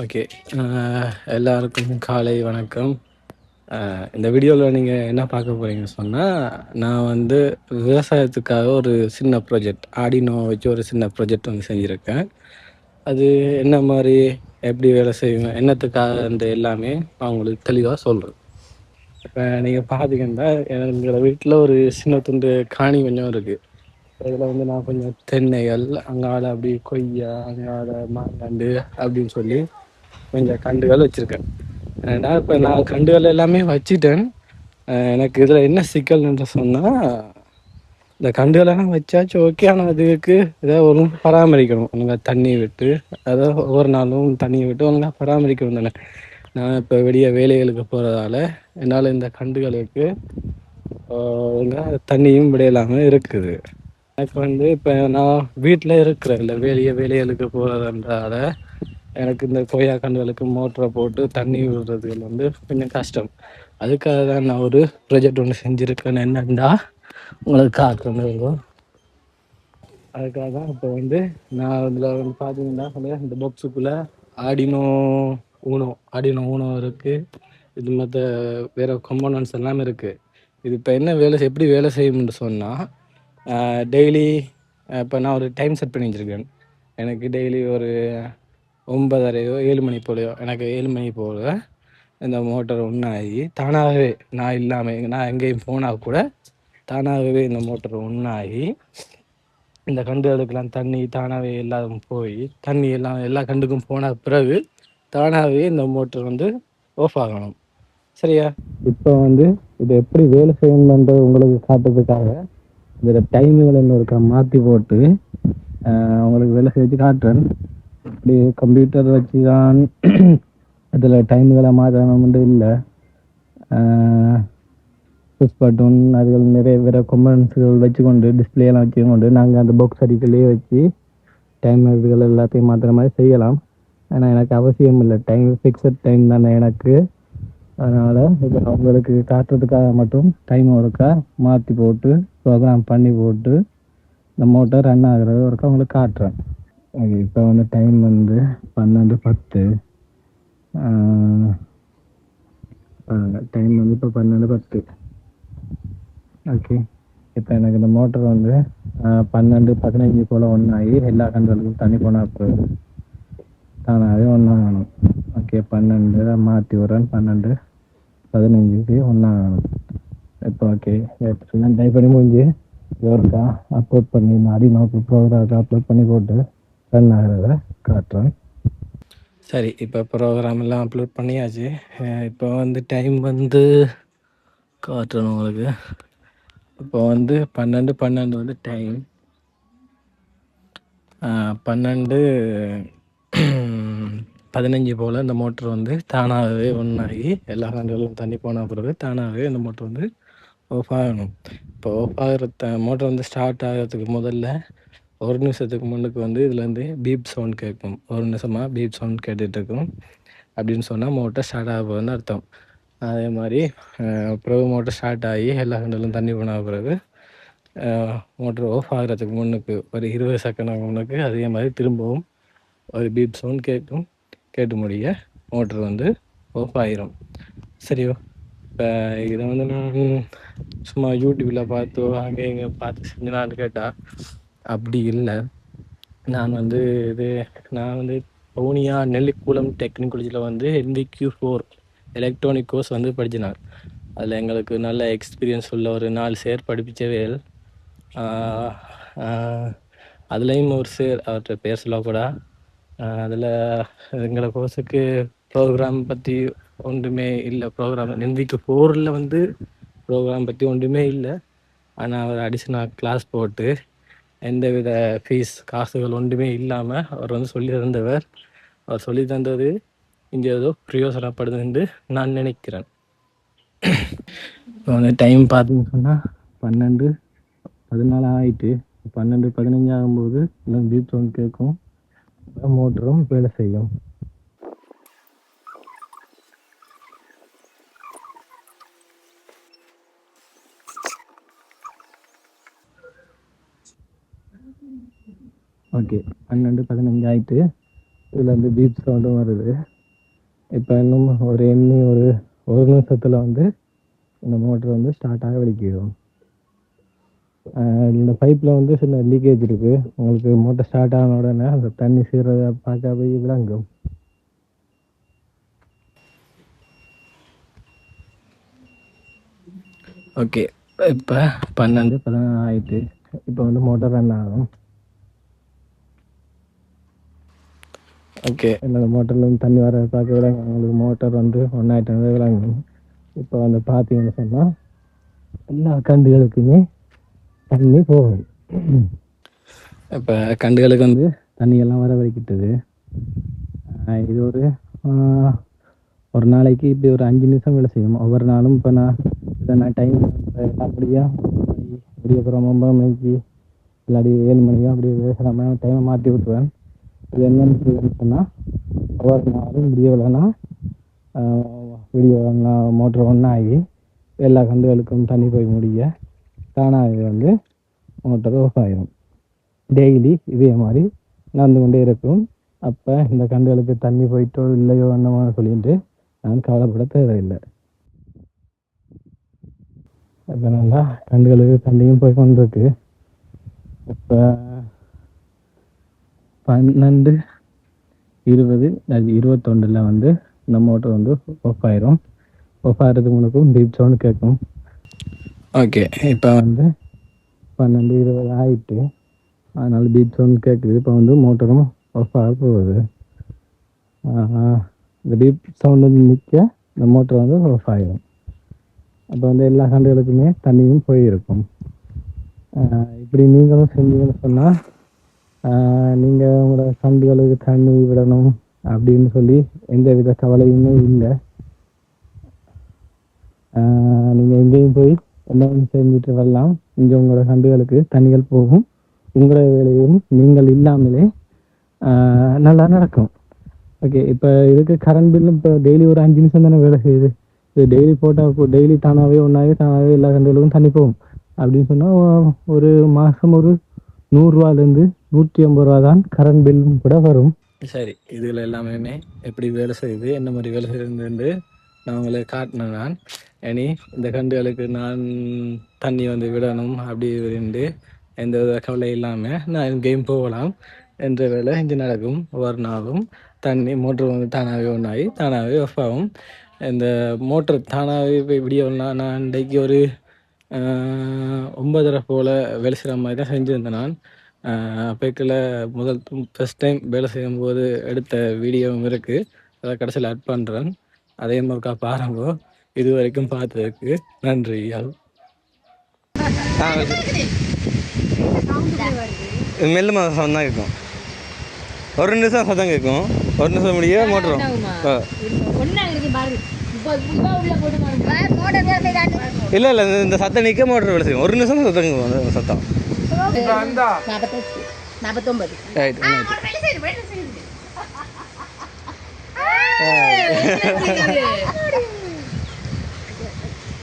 Okay. எல்லாருக்கும் காலை வணக்கம். இந்த வீடியோவில் நீங்கள் என்ன பார்க்க போறீங்கன்னு சொன்னால், நான் வந்து விவசாயத்துக்காக ஒரு சின்ன ப்ராஜெக்ட் ஆர்டினோ வச்சு ஒரு சின்ன ப்ராஜெக்ட் வந்து செஞ்சுருக்கேன். அது என்ன மாதிரி, எப்படி வேலை செய்வேன், என்னத்துக்காகன்றது எல்லாமே நான் உங்களுக்கு தெளிவாக சொல்கிறேன். இப்போ நீங்கள் பார்த்தீங்கன்னா, எங்களோட வீட்டில் ஒரு சின்ன துண்டு காணி கொஞ்சம் இருக்குது. இதில் வந்து நான் கொஞ்சம் தென்னைகள், அங்கால அப்படி கொய்யா, அங்கால மாங்கண்டு அப்படின்னு சொல்லி கொஞ்சம் கண்டுகள் வச்சுருக்கேன். ஏன்னா இப்போ நான் கண்டுகள் எல்லாமே வச்சுட்டேன். எனக்கு இதில் என்ன சிக்கல்னு சொன்னால், இந்த கண்டுகளெல்லாம் வச்சாச்சு ஓகே, ஆனால் அதுக்கு ஏதாவது ஒழுங்காக பராமரிக்கணும். ஒழுங்காக தண்ணி விட்டு, அதாவது ஒவ்வொரு நாளும் தண்ணியை விட்டு ஒழுங்காக பராமரிக்கணும் தானே. நான் இப்போ வெளியே வேலைகளுக்கு போகிறதால என்னால் இந்த கண்டுகளுக்கு ஒழுங்காக தண்ணியும் விடையில்லாமல் இருக்குது. எனக்கு வந்து இப்போ நான் வீட்டில் இருக்கிறேன், இல்லை வேலைகளுக்கு போகிறதுன்றதால எனக்கு இந்த கொய்யா கன்றுகளுக்கு மோட்டரை போட்டு தண்ணி விடுறதுகள் வந்து கொஞ்சம் கஷ்டம். அதுக்காக தான் நான் ஒரு ப்ராஜெக்ட் ஒன்று செஞ்சுருக்கேன். என்னென்னா உங்களுக்கு காட்டுறேன். அதுக்காக தான் இப்போ வந்து நான் இதில் வந்து பார்த்தீங்கன்னா இந்த பாக்ஸுக்குள்ளே ஆர்டினோ ஊனோ இருக்குது. இது மற்ற வேறு கம்போனன்ட்ஸ் எல்லாமே இருக்குது. இது இப்போ என்ன எப்படி வேலை செய்யும்னு சொன்னால், டெய்லி இப்போ நான் ஒரு டைம் செட் பண்ணி வச்சுருக்கேன். எனக்கு டெய்லி ஒரு 9:30 7 மணி போலையோ, எனக்கு 7 மணி போல் இந்த மோட்டர் ஒன்றாகி தானாகவே, நான் இல்லாமல் நான் எங்கேயும் போனால் கூட தானாகவே இந்த மோட்டர் ஒன்றாகி இந்த கண்டுகளுக்கெல்லாம் தண்ணி தானாகவே எல்லாம் போய் தண்ணி எல்லாம் எல்லா கண்டுக்கும் போன பிறகு தானாகவே இந்த மோட்டர் வந்து ஆஃப் ஆகணும். சரியா? இப்போ வந்து இது எப்படி வேலை செய்யணுன்றது உங்களுக்கு காட்டுறதுக்காக இதில் டைமுகளை இன்னொருக்கா மாற்றி போட்டு உங்களுக்கு வேலை செஞ்சு காட்டுறேன். இப்படி கம்ப்யூட்டர் வச்சு தான் அதில் டைமுகளை மாற்றணும்னு இல்லை. புஷ் பட்டன் அதுகள் நிறைய வேறு கம்பனன்ட்ஸ்கள் வச்சுக்கொண்டு டிஸ்பிளேலாம் வச்சுக்கொண்டு நாங்கள் அந்த பாக்ஸ் அடிக்கலையே வச்சு டைம் இதுகள் எல்லாத்தையும் மாற்றுற மாதிரி செய்யலாம். ஆனால் எனக்கு அவசியம் இல்லை, டைம் ஃபிக்ஸட் டைம் தானே எனக்கு. அதனால் இப்போ அவங்களுக்கு காட்டுறதுக்காக மட்டும் டைம் ஒருக்கா மாற்றி போட்டு ப்ரோக்ராம் பண்ணி போட்டு இந்த மோட்டர் ரன் ஆகிறது ஒருக்கா உங்களுக்கு காட்டுறேன். ஓகே, இப்போ வந்து டைம் வந்து 12:10. டைம் வந்து இப்போ 12:10. ஓகே, இப்போ எனக்கு இந்த மோட்டர் வந்து 12:15 போல் ஒன்றாகி எல்லா கண்ட்ரோலுக்கும் தண்ணி போனால் பிறகு தானாகவே ஒன்றாகணும். ஓகே, 12 மாற்றி விட்றேன், 12:15க்கு ஒன்றாகணும். இப்போ ஓகே, எல்லாம் டைப் பண்ணி முடிஞ்சு ஒருக்கா அப்லோட் பண்ணி மாறி நோக்கு ப்ரோக்ராம் அப்லோட் பண்ணி போட்டு ரன் ஆகிறத காட்டுறேன். சரி, இப்போ ப்ரோக்ராம் எல்லாம் அப்லோட் பண்ணியாச்சு. இப்போ வந்து டைம் வந்து காட்டுறேன் உங்களுக்கு. இப்போ வந்து 12:12 வந்து டைம். 12:15 போல் இந்த மோட்ரு வந்து தானாகவே ஒன்றாகி எல்லா கண்ட்ரோலும் தண்ணி போன பிறகு தானாகவே இந்த மோட்ரு வந்து ஆஃப் ஆகணும். இப்போ ஆஃப் ஆகிற மோட்டர் வந்து ஸ்டார்ட் ஆகிறதுக்கு முதல்ல 1 நிமிஷத்துக்கு முன்னுக்கு வந்து இதுலேருந்து பீப் சவுண்ட் கேட்கும். 1 நிமிஷமாக பீப் சவுண்ட் கேட்டுட்ருக்கும். அப்படின்னு சொன்னால் மோட்டர் ஸ்டார்ட் ஆக போகுதுன்னு அர்த்தம். அதே மாதிரி பிறகு மோட்டர் ஸ்டார்ட் ஆகி எல்லா கண்ட்ரோலும் தண்ணி போன பிறகு மோட்ரு ஆஃப் ஆகிறதுக்கு முன்னுக்கு ஒரு 20 செகண்ட் முன்னுக்கு அதே மாதிரி திரும்பவும் ஒரு பீப் சவுண்ட் கேட்கும். கேட்டு முடிய மோட்ரு வந்து ஆஃப் ஆகிரும். சரியோ? இப்போ இதை வந்து நான் சும்மா யூடியூப்பில் பார்த்து அங்கே இங்கே பார்த்து செஞ்சுனான்னு கேட்டால் அப்படி இல்லை. நான் வந்து பவுனியா நெல்லிக்குளம் டெக்னிக் காலேஜில் வந்து NVQ4 எலக்ட்ரானிக் கோர்ஸ் வந்து படிச்சினார். அதில் எங்களுக்கு நல்ல எக்ஸ்பீரியன்ஸ் உள்ள ஒரு 4 சேர் படிப்பிச்சவேல். அதுலேயும் ஒரு சேர் அவர்கிட்ட பேர் சொல்லக்கூட. அதில் எங்களை கோர்ஸுக்கு ப்ரோக்ராம் பற்றி ஒன்றுமே இல்லை. ப்ரோக்ராம் NVQ4 வந்து ப்ரோக்ராம் பற்றி ஒன்றுமே இல்லை. ஆனால் அவர் அடிஷனல் கிளாஸ் போட்டு எந்தவித ஃபீஸ் காசுகள் ஒன்றுமே இல்லாமல் அவர் வந்து சொல்லி தந்தவர். அவர் சொல்லி தந்தது இங்கே ஏதோ பிரயோசனப்படுது என்று நான் நினைக்கிறேன். இப்போ வந்து டைம் பார்த்தீங்கன்னு சொன்னால் 12:14 ஆகிட்டு. 12:15 ஆகும்போது எல்லாம் பீப் சவுண்ட் கேட்கும், மோட்டரும் வேலை செய்யும். ஓகே, 12:15 ஆகிட்டு. இதில் வந்து பீப் சவுண்டும் வருது. இப்போ இன்னும் ஒரு ஒரு நிமிஷத்தில் வந்து இந்த மோட்டர் வந்து ஸ்டார்ட் ஆக வலிக்கும். இந்த பைப்பில் வந்து சின்ன லீக்கேஜ் இருக்குது. உங்களுக்கு மோட்டர் ஸ்டார்ட் ஆன உடனே அந்த தண்ணி சீரதை பார்க்க போய் விளங்கும். ஓகே, இப்போ 12-14 ஆகிட்டு. இப்போ வந்து மோட்டர் ரன் ஆகும். ஓகே, என்னோடய மோட்டர்லேருந்து தண்ணி வர பார்க்க விளங்கும். உங்களுக்கு மோட்டர் வந்து ஒன்றாயிட்டு விளங்கும். இப்போ வந்து பார்த்தீங்கன்னு சொன்னால் எல்லா கண்டுகளுக்குமே தண்ணி போகும். இப்போ கண்டுகளுக்கு வந்து தண்ணியெல்லாம் வர வரைக்கிட்டது. இது ஒரு நாளைக்கு இப்படி ஒரு 5 நிமிஷம் வேலை செய்யும். ஒவ்வொரு நாளும் இப்போ நான் டைம் அப்படியா அப்புறம் 9 மணிக்கு இல்லாடி 7 மணிக்கும் அப்படி வேலை டைமை மாற்றி விட்டுருவேன். இது என்னன்னு சொன்னால் ஒவ்வொரு நாளும் மோட்டர் ஒன்றாகி எல்லா கண்டுகளுக்கும் தண்ணி போய் முடிய தானாக வந்து மோட்டர் ஆஃப் ஆகிடும். டெய்லி இதே மாதிரி நடந்து கொண்டே இருக்கும். அப்போ இந்த கண்டுகளுக்கு தண்ணி போயிட்டோ இல்லையோ என்னமோ சொல்லிட்டு நான் கவலைப்பட தேவையில்லை. இப்போ நல்லா கண்டுகளுக்கு தண்ணியும் போய் கொண்டிருக்கு. இப்போ 12, 20, 21 வந்து இந்த மோட்டர் வந்து ஆஃப் ஆயிரும். ஆஃப் ஆகிறதுக்கு முன்னுக்கும் பீப் சவுண்ட் கேட்கும். ஓகே, இப்போ வந்து 12, 20 ஆகிட்டு. அதனால் பீப் சவுண்ட் கேட்குது. இப்போ வந்து மோட்டரும் ஆஃப் ஆக போகுது. இந்த பீப் சவுண்ட் வந்து நிற்க இந்த மோட்டர் வந்து ஆஃப் ஆகிடும். அப்போ வந்து எல்லா கண்டுகளுக்குமே தண்ணியும் போயிருக்கும். இப்படி நீங்களும் செஞ்சீங்கன்னு சொன்னால் நீங்கள் உங்களோட கண்டுகளுக்கு தண்ணி விடணும் அப்படின்னு சொல்லி எந்த வித கவலையுமே இல்லை. நீங்கள் எங்கேயும் போய் எல்லாம் செஞ்சுட்டு வரலாம். இங்கே உங்களோட கண்டுகளுக்கு தண்ணிகள் போகும். உங்களோட வேலையும் நீங்கள் இல்லாமலே நல்லா நடக்கும். ஓகே, இப்போ இதுக்கு கரண்ட் பில்லும் இப்போ டெய்லி ஒரு 5 நிமிஷம் தானே வேலை செய்யுது. இது டெய்லி போட்டால் டெய்லி தானாகவே எல்லா கண்டுகளுக்கும் தண்ணி போகும். அப்படின்னு சொன்னால் ஒரு மாதம் ஒரு 100 ரூபாலேருந்து 150 ரூபா தான் கரண்ட் பில்லும் கூட வரும். சரி, இதில் எல்லாமே எப்படி வேலை செய்யுது, என்ன மாதிரி வேலை செய்யுதுன்னு நான் உங்களுக்கு காட்டினேன். நான் இனி இந்த கண்டுகளுக்கு நான் தண்ணி வந்து விடணும் அப்படி இருந்து எந்த வித கவலை இல்லாமல் நான் எங்கேயும் போகலாம் என்ற வேலை இங்கே நடக்கும். ஒவ்வொரு நாளும் தண்ணி மோட்ரு வந்து தானாகவே ஒன்றாகி தானாகவே ஆஃப் ஆகும். இந்த மோட்ரு தானாகவே போய் விடியோம்னா நான் இன்றைக்கு ஒரு 9:30 போல் வேலை செய்கிற மாதிரி தான் செஞ்சுருந்தேன். நான் அப்போக்கில் ஃபஸ்ட் டைம் வேலை செய்யும்போது எடுத்த வீடியோவும் இருக்குது. அதை கடைசியில் ஆட் பண்ணுறேன். அதையும் ஒருக்கா பாருங்கோ. இது வரைக்கும் பார்த்ததுக்கு நன்றி. மெல்லுமா சத்தம் தான் கேட்கும். ஒரு நிமிஷம் சத்தம் கேட்கும். ஒரு நிமிஷம் முடிய மோட்டரும் இல்லை இல்லை இந்த சத்தம் நிற்க மோட்டர் வேலை செய்யும். ஒரு நிமிஷம் சத்தம் சத்தம் 49 ரைட்.